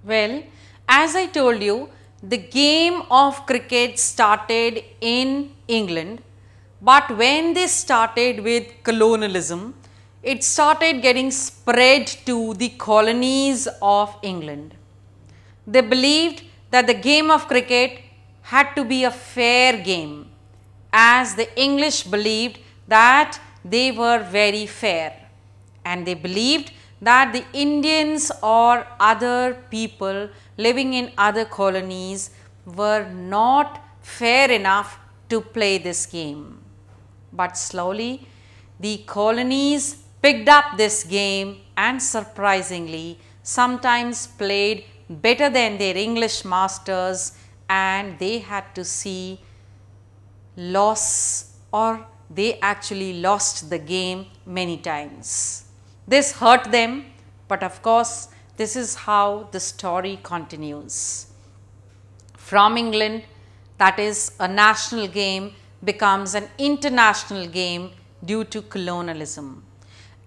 Well, as I told you, the game of cricket started in England, but when they started with colonialism, it started getting spread to the colonies of England. They believed that the game of cricket had to be a fair game, as the English believed that they were very fair, and they believed that the Indians or other people living in other colonies were not fair enough to play this game. But slowly the colonies picked up this game and surprisingly sometimes played better than their English masters, and they had to see loss, or they actually lost the game many times. This hurt them, but of course this is how the story continues. From England, that is a national game, becomes an international game due to colonialism.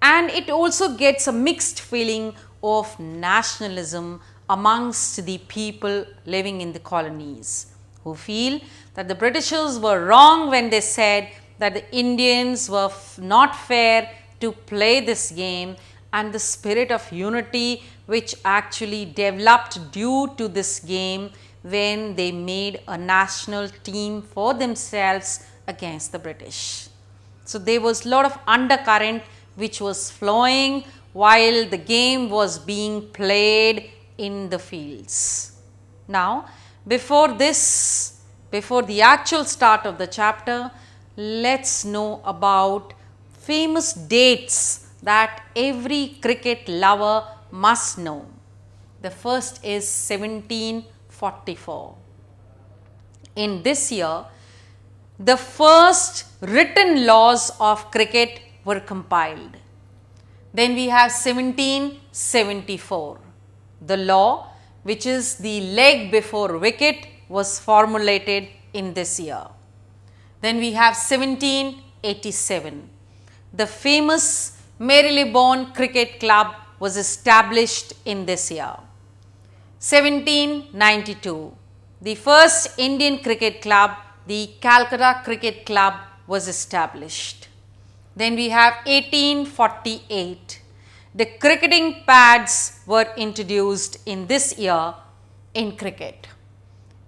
And it also gets a mixed feeling of nationalism amongst the people living in the colonies, who feel that the Britishers were wrong when they said that the Indians were not fair to play this game, and the spirit of unity which actually developed due to this game when they made a national team for themselves against the British. So, there was a lot of undercurrent which was flowing while the game was being played in the fields. Now, before the actual start of the chapter, let's know about famous dates that every cricket lover must know. The first is 1744. In this year, the first written laws of cricket were compiled. Then we have 1774. The law, which is the leg before wicket, was formulated in this year. Then we have 1787. The famous Marylebone Cricket Club was established in this year. 1792. The first Indian cricket club, the Calcutta Cricket Club, was established. Then we have 1848. The cricketing pads were introduced in this year in cricket.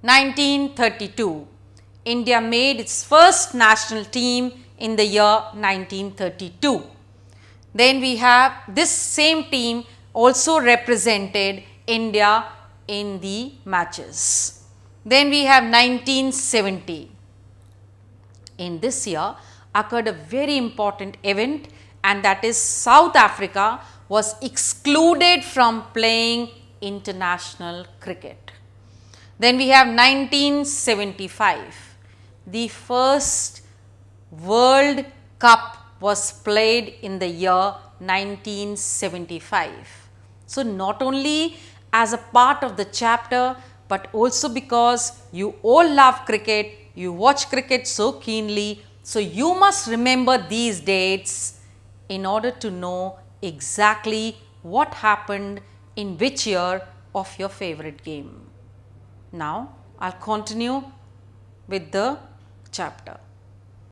1932. India made its first national team in the year 1932. Then we have this same team also represented India in the matches. Then we have 1970. In this year occurred a very important event, and that is South Africa was excluded from playing international cricket. Then we have 1975. The first World Cup was played in the year 1975. So, not only as a part of the chapter, but also because you all love cricket, you watch cricket so keenly. So, you must remember these dates in order to know exactly what happened in which year of your favorite game. Now, I will continue with the chapter.